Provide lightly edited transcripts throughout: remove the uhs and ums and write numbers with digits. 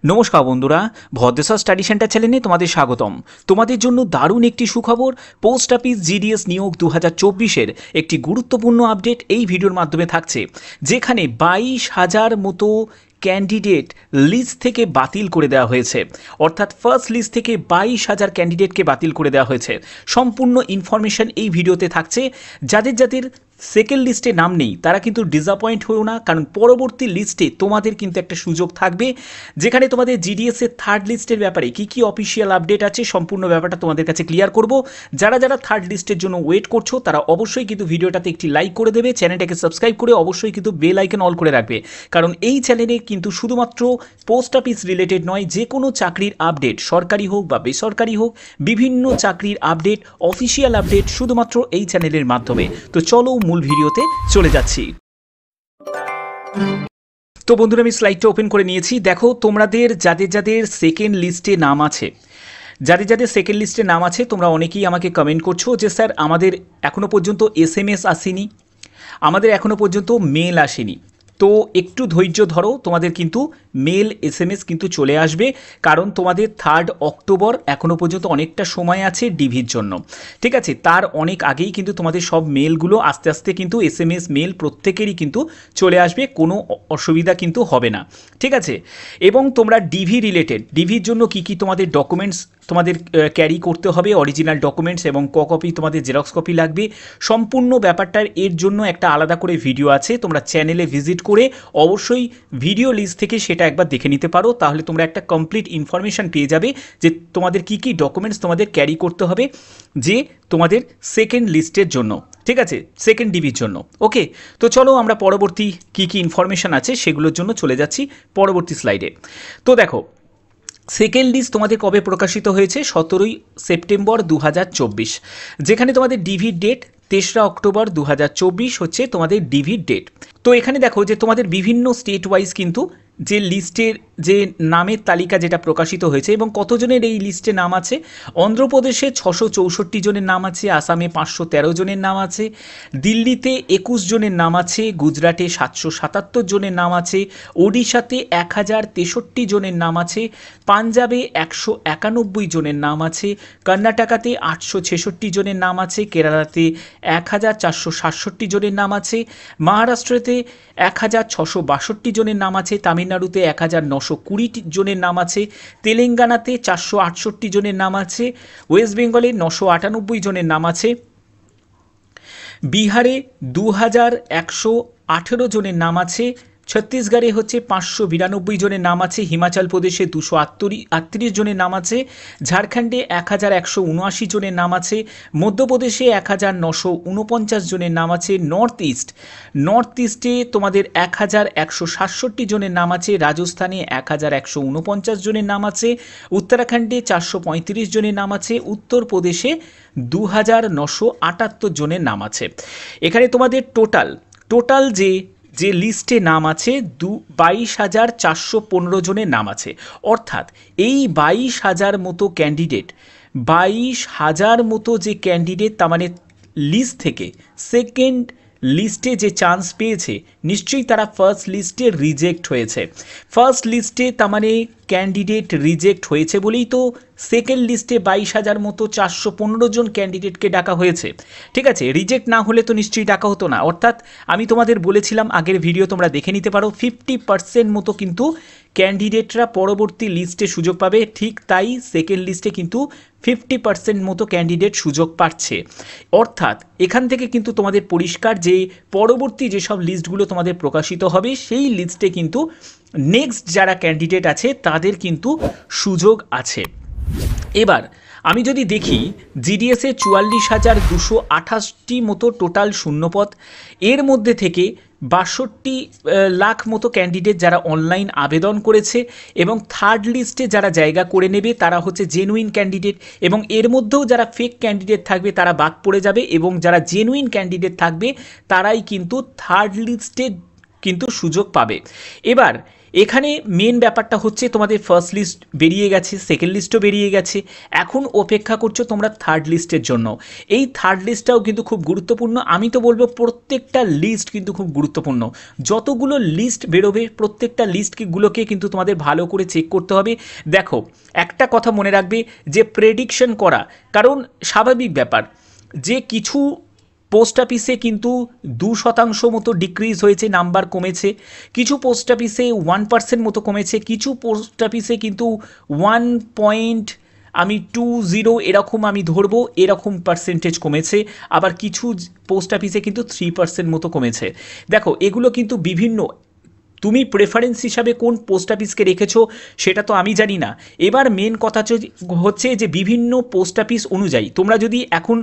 নমস্কার বন্ধুরা, Bhadreswar study centre চ্যানেলে তোমাদের স্বাগতম। তোমাদের জন্য দারুণ একটি সুখবর, পোস্ট অফিস জিডিএস নিয়োগ 2024-এর একটি গুরুত্বপূর্ণ আপডেট এই ভিডিওর মাধ্যমে থাকছে, যেখানে 22,000 মতো ক্যান্ডিডেট লিস্ট থেকে বাতিল করে দেওয়া হয়েছে। অর্থাৎ ফার্স্ট লিস্ট থেকে 22,000 ক্যান্ডিডেটকে বাতিল করে দেওয়া হয়েছে। সম্পূর্ণ ইনফরমেশন এই ভিডিওতে থাকছে। যাদের যাদের সেকেন্ড লিস্টে নাম নেই তারা কিন্তু ডিসঅ্যাপয়েন্ট হয়েও না, কারণ পরবর্তী লিস্টে তোমাদের কিন্তু একটা সুযোগ থাকবে, যেখানে তোমাদের জিডিএসের থার্ড লিস্টের ব্যাপারে কী কী অফিসিয়াল আপডেট আছে সম্পূর্ণ ব্যাপারটা তোমাদের কাছে ক্লিয়ার করব। যারা যারা থার্ড লিস্টের জন্য ওয়েট করছো তারা অবশ্যই কিন্তু ভিডিওটাতে একটি লাইক করে দেবে, চ্যানেলটাকে সাবস্ক্রাইব করে অবশ্যই কিন্তু বেল আইকন অল করে রাখবে, কারণ এই চ্যানেলে কিন্তু শুধুমাত্র পোস্ট অফিস রিলেটেড নয়, যে কোনো চাকরির আপডেট, সরকারি হোক বা বেসরকারি হোক, বিভিন্ন চাকরির আপডেট, অফিসিয়াল আপডেট শুধুমাত্র এই চ্যানেলের মাধ্যমে। তো চলো মূল ভিডিওতে চলে যাচ্ছি। তো বন্ধুরা, আমি স্লাইডটা ওপেন করে নিয়েছি। দেখো, তোমাদের যাদের যাদের সেকেন্ড লিস্টে নাম আছে, যাদের যাদের সেকেন্ড লিস্টে নাম আছে, তোমরা অনেকেই আমাকে কমেন্ট করছো যে স্যার আমাদের এখনও পর্যন্ত SMS আসেনি, আমাদের এখনও পর্যন্ত মেল আসেনি। তো একটু ধৈর্য ধরো, তোমাদের কিন্তু মেল SMS কিন্তু চলে আসবে, কারণ তোমাদের 3 অক্টোবর এখনও পর্যন্ত অনেকটা সময় আছে ডিভির জন্য। ঠিক আছে, তার অনেক আগেই কিন্তু তোমাদের সব মেলগুলো আস্তে আস্তে কিন্তু SMS মেল প্রত্যেকেরই কিন্তু চলে আসবে, কোনো অসুবিধা কিন্তু হবে না। ঠিক আছে, এবং তোমরা ডিভি রিলেটেড, ডিভির জন্য কি কি তোমাদের ডকুমেন্টস তোমাদের ক্যারি করতে হবে, অরিজিনাল ডকুমেন্টস এবং কপি তোমাদের জেরক্স কপি লাগবে, সম্পূর্ণ ব্যাপারটার এর জন্য একটা আলাদা করে ভিডিও আছে। তোমরা চ্যানেলে ভিজিট করে অবশ্যই ভিডিও লিস্ট থেকে সেটা একবার দেখে নিতে পারো, তাহলে তোমরা একটা কমপ্লিট ইনফরমেশান পেয়ে যাবে যে তোমাদের কি কি ডকুমেন্টস তোমাদের ক্যারি করতে হবে যে তোমাদের সেকেন্ড লিস্টের জন্য। ঠিক আছে, সেকেন্ড ডিভির জন্য। ওকে, তো চলো আমরা পরবর্তী কি কি ইনফরমেশান আছে সেগুলোর জন্য চলে যাচ্ছি পরবর্তী স্লাইডে। তো দেখো, সেকেন্ড লিস্ট তোমাদের কবে প্রকাশিত হয়েছে? 17ই সেপ্টেম্বর 2024, যেখানে তোমাদের ডিভির ডেট 3রা অক্টোবর 2024 হচ্ছে তোমাদের ডিভির ডেট। তো এখানে দেখো যে তোমাদের বিভিন্ন স্টেট ওয়াইজ কিন্তু যে লিস্টের যে নামের তালিকা যেটা প্রকাশিত হয়েছে এবং কতজনের এই লিস্টে নাম আছে। অন্ধ্রপ্রদেশে 664 জনের নাম আছে, আসামে 513 জনের নাম আছে, দিল্লিতে 21 জনের নাম আছে, গুজরাটে 777 জনের নাম আছে, ওড়িশাতে 1063 জনের নাম আছে, পাঞ্জাবে 191 জনের নাম আছে, কর্ণাটকাতে 866 জনের নাম আছে, কেরালাতে 1467 জনের নাম আছে, মহারাষ্ট্রতে 1662 জনের নাম আছে, তামিলনাড়ুতে 1920 জনের নাম আছে, তেলেঙ্গানাতে 468 জনের নাম আছে, ওয়েস্ট বেঙ্গলে 998 জনের নাম আছে, বিহারে 2118 জনের নাম আছে, ছত্তিশগড়ে হচ্ছে 592 জনের নাম আছে, হিমাচল প্রদেশে 238 জনের নাম আছে, ঝাড়খণ্ডে 1179 জনের নাম আছে, মধ্যপ্রদেশে 1949 জনের নাম আছে, নর্থ ইস্টে তোমাদের 1167 জনের নাম আছে, রাজস্থানে 1149 জনের নাম আছে, উত্তরাখণ্ডে 435 জনের নাম আছে, উত্তরপ্রদেশে 2978 জনের নাম আছে। এখানে তোমাদের টোটাল যে লিস্টে নাম আছে 22,415 জনের নাম আছে। অর্থাৎ এই 22,000 মতো ক্যান্ডিডেট, 22,000 মতো যে ক্যান্ডিডেট, তার মানে লিস্ট থেকে সেকেন্ড লিস্টে যে চান্স পেয়েছে, নিশ্চয়ই তারা ফার্স্ট লিস্টে রিজেক্ট হয়েছে। ফার্স্ট লিস্টে তার মানে ক্যান্ডিডেট রিজেক্ট হয়েছে বলেই তো সেকেন্ড লিস্টে 22,000 মতো 415 জন ক্যান্ডিডেটকে ডাকা হয়েছে। ঠিক আছে, রিজেক্ট না হলে তো নিশ্চয়ই ডাকা হতো না। অর্থাৎ আমি তোমাদের বলেছিলাম, আগের ভিডিও তোমরা দেখে নিতে পারো, 50% মতো কিন্তু ক্যান্ডিডেটরা পরবর্তী লিস্টে সুযোগ পাবে। ঠিক তাই সেকেন্ড লিস্টে কিন্তু 50% মতো ক্যান্ডিডেট সুযোগ পাচ্ছে। অর্থাৎ এখান থেকে কিন্তু তোমাদের পরিষ্কার যে পরবর্তী যেসব লিস্টগুলো তোমাদের প্রকাশিত হবে সেই লিস্টে কিন্তু নেক্সট যারা ক্যান্ডিডেট আছে তাদের কিন্তু সুযোগ আছে। এবার আমি যদি দেখি, জিডিএসে 44,228টি মতো টোটাল শূন্যপদ, এর মধ্যে থেকে 62 লাখ মতো ক্যান্ডিডেট যারা অনলাইন আবেদন করেছে এবং থার্ড লিস্টে যারা জায়গা করে নেবে তারা হচ্ছে জেনুইন ক্যান্ডিডেট, এবং এর মধ্যেও যারা ফেক ক্যান্ডিডেট থাকবে তারা বাদ পড়ে যাবে, এবং যারা জেনুইন ক্যান্ডিডেট থাকবে তারাই কিন্তু থার্ড লিস্টে কিন্তু সুযোগ পাবে। এবার এখানে মেন ব্যাপারটা হচ্ছে তোমাদের ফার্স্ট লিস্ট বেরিয়ে গেছে, সেকেন্ড লিস্টও বেরিয়ে গেছে, এখন অপেক্ষা করছো তোমরা থার্ড লিস্টের জন্য। এই থার্ড লিস্টটাও কিন্তু খুব গুরুত্বপূর্ণ। আমি তো বলবো প্রত্যেকটা লিস্ট কিন্তু খুব গুরুত্বপূর্ণ। যতগুলো লিস্ট বেরোবে প্রত্যেকটা লিস্টগুলোকে কিন্তু তোমাদের ভালো করে চেক করতে হবে। দেখো একটা কথা মনে রাখবে যে প্রেডিকশন করা, কারণ স্বাভাবিক ব্যাপার যে কিছু পোস্ট অফিসে কিন্তু 2% মতো ডিক্রিজ হয়েছে, নাম্বার কমেছে, কিছু পোস্ট অফিসে 1% মতো কমেছে, কিছু পোস্ট অফিসে কিন্তু 1.20 এরকম আমি ধরবো এরকম পার্সেন্টেজ কমেছে, আবার কিছু পোস্ট অফিসে কিন্তু 3% মতো কমেছে। দেখো এগুলো কিন্তু বিভিন্ন, তুমি প্রেফারেন্স হিসাবে কোন পোস্ট অফিসকে রেখেছো সেটা তো আমি জানি না। এবার মেন কথা হচ্ছে যে বিভিন্ন পোস্ট অফিস অনুযায়ী তোমরা যদি এখন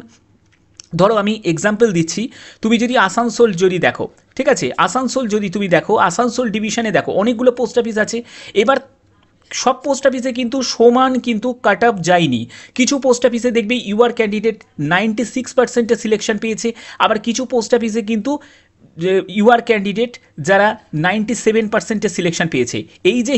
ধরো আমি এক্সাম্পল দিচ্ছি, তুমি যদি আসানসোল যদি দেখো, ঠিক আছে, আসানসোল যদি তুমি দেখো, আসানসোল ডিভিশনে দেখো অনেকগুলো পোস্ট অফিস আছে। এবার সব পোস্ট অফিসে কিন্তু সমান কিন্তু কাট অফ যায়নি। কিছু পোস্ট অফিসে দেখবে ইউআর ক্যান্ডিডেট 96% সিলেকশন পেয়েছে, আবার কিছু পোস্ট অফিসে কিন্তু ইউআর ক্যান্ডিডেট যারা 97% সিলেকশন পেয়েছে। এই যে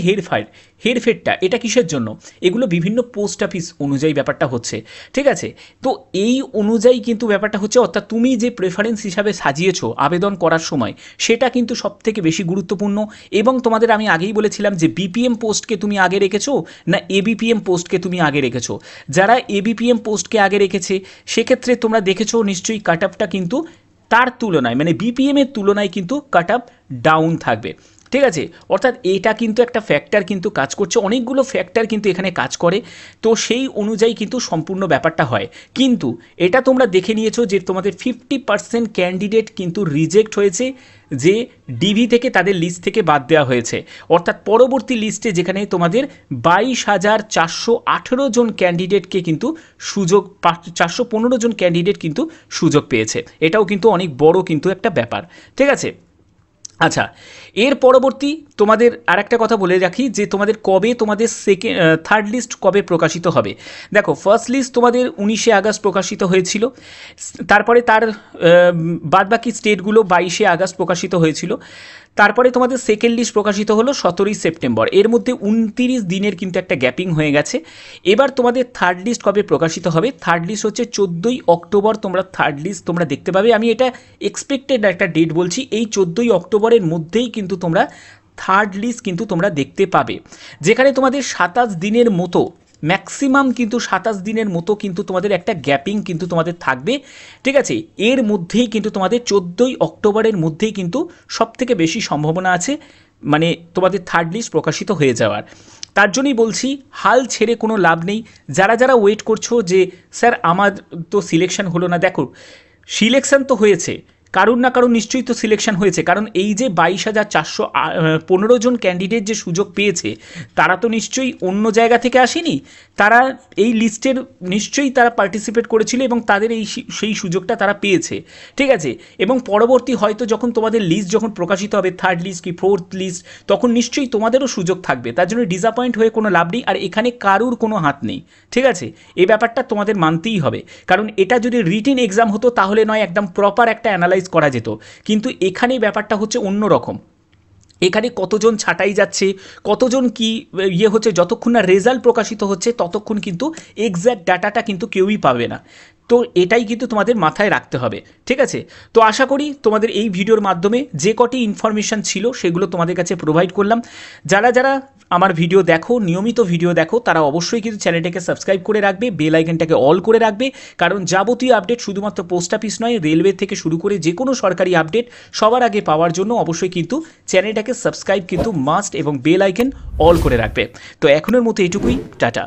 হেরফেরটা এটা কিসের জন্য? এগুলো বিভিন্ন পোস্ট অফিস অনুযায়ী ব্যাপারটা হচ্ছে, ঠিক আছে। তো এই অনুযায়ী কিন্তু ব্যাপারটা হচ্ছে, অর্থাৎ তুমি যে প্রেফারেন্স হিসাবে সাজিয়েছো আবেদন করার সময় সেটা কিন্তু সবথেকে বেশি গুরুত্বপূর্ণ। এবং তোমাদের আমি আগেই বলেছিলাম যে বিপিএম পোস্টকে তুমি আগে রেখেছো না এবিপিএম পোস্টকে তুমি আগে রেখেছো। যারা এবিপিএম পোস্টকে আগে রেখেছে সেক্ষেত্রে তোমরা দেখেছো নিশ্চয়ই কাট অফটা কিন্তু তার তুলনায় মানে বিপিএমের তুলনায় কিন্তু কাট অফ ডাউন থাকবে, ঠিক আছে। অর্থাৎ এটা কিন্তু একটা ফ্যাক্টর কিন্তু কাজ করছে, অনেকগুলো ফ্যাক্টর কিন্তু এখানে কাজ করে, তো সেই অনুযায়ী কিন্তু সম্পূর্ণ ব্যাপারটা হয়। কিন্তু এটা তোমরা দেখে নিয়েছো যে তোমাদের 50% ক্যান্ডিডেট কিন্তু রিজেক্ট হয়েছে, যে ডিভি থেকে তাদের লিস্ট থেকে বাদ দেওয়া হয়েছে। অর্থাৎ পরবর্তী লিস্টে যেখানে তোমাদের 22,418 জন ক্যান্ডিডেটকে কিন্তু সুযোগ, 415 জন ক্যান্ডিডেট কিন্তু সুযোগ পেয়েছে। এটাও কিন্তু অনেক বড় কিন্তু একটা ব্যাপার, ঠিক আছে। আচ্ছা, এর পরবর্তী তোমাদের আরেকটা কথা বলে রাখি যে তোমাদের কবে তোমাদের থার্ড লিস্ট কবে প্রকাশিত হবে। দেখো ফার্স্ট লিস্ট তোমাদের 19শে আগস্ট প্রকাশিত হয়েছিল, তারপরে তার বাদবাকি স্টেটগুলো 22শে আগস্ট প্রকাশিত হয়েছিল, তারপরে তোমাদের সেকেন্ড লিস্ট প্রকাশিত হলো 17ই সেপ্টেম্বর। এর মধ্যে 29 দিনের কিন্তু একটা গ্যাপিং হয়ে গেছে। এবার তোমাদের থার্ড লিস্ট কবে প্রকাশিত হবে? থার্ড লিস্ট হচ্ছে 14ই অক্টোবর তোমরা থার্ড লিস্ট তোমরা দেখতে পাবে। আমি এটা এক্সপেক্টেড একটা ডেট বলছি, এই 14ই অক্টোবরের মধ্যেই কিন্তু তোমরা থার্ড লিস্ট কিন্তু তোমরা দেখতে পাবে, যেখানে তোমাদের 27 দিনের মতো ম্যাক্সিমাম কিন্তু 27 দিনের মতো কিন্তু তোমাদের একটা গ্যাপিং কিন্তু তোমাদের থাকবে, ঠিক আছে। এর মধ্যেই কিন্তু তোমাদের 14ই অক্টোবরের মধ্যেই কিন্তু সবথেকে বেশি সম্ভাবনা আছে মানে তোমাদের থার্ড লিস্ট প্রকাশিত হয়ে যাওয়ার। তার জন্যই বলছি হাল ছেড়ে কোনো লাভ নেই। যারা যারা ওয়েট করছো যে স্যার আমার তো সিলেকশন হলো না, দেখো সিলেকশন তো হয়েছে, কারণ না কারণ নিশ্চয়ই তো সিলেকশন হয়েছে, কারণ এই যে 22,415 জন ক্যান্ডিডেট যে সুযোগ পেয়েছে তারা তো নিশ্চয়ই অন্য জায়গা থেকে আসেনি, তারা এই লিস্টের নিশ্চয়ই তারা পার্টিসিপেট করেছিল এবং তাদের সেই সুযোগটা তারা পেয়েছে, ঠিক আছে। এবং পরবর্তী হয়তো যখন তোমাদের লিস্ট যখন প্রকাশিত হবে থার্ড লিস্ট কি ফোর্থ লিস্ট, তখন নিশ্চয়ই তোমাদেরও সুযোগ থাকবে, তার জন্য ডিসঅ্যাপয়েন্ট হয়ে কোনো লাভ নেই। আর এখানে কারুর কোনো হাত নেই, ঠিক আছে, এই ব্যাপারটা তোমাদের মানতেই হবে। কারণ এটা যদি রিটেন এক্সাম হতো তাহলে নয় একদম প্রপার একটা অ্যানালাইজ করা যেত, কিন্তু এখানে ব্যাপারটা হচ্ছে অন্য রকম। এখানে কতজন ছাঁটাই যাচ্ছে, কতজন কি হচ্ছে, যতক্ষণ না রেজাল্ট প্রকাশিত হচ্ছে ততক্ষণ কিন্তু এক্স্যাক্ট ডাটাটা কিন্তু কেউই পাবে না। তো এটাই কিন্তু তোমাদের মাথায় রাখতে হবে, ঠিক আছে। তো আশা করি তোমাদের এই ভিডিওর মাধ্যমে যে কটি ইনফরমেশান ছিল সেগুলো তোমাদের কাছে প্রোভাইড করলাম। যারা যারা আমার ভিডিও দেখো, নিয়মিত ভিডিও দেখো, তারা অবশ্যই কিন্তু চ্যানেলটাকে সাবস্ক্রাইব করে রাখবে, বেল আইকনটাকে অল করে রাখবে, কারণ যাবতীয় আপডেট শুধুমাত্র পোস্ট অফিস নয়, রেলওয়ে থেকে শুরু করে যে কোনো সরকারি আপডেট সবার আগে পাওয়ার জন্য অবশ্যই কিন্তু চ্যানেলটাকে সাবস্ক্রাইব কিন্তু মাস্ট এবং বেল আইকন অল করে রাখবে। তো এখনের মতো এটুকুই, টাটা।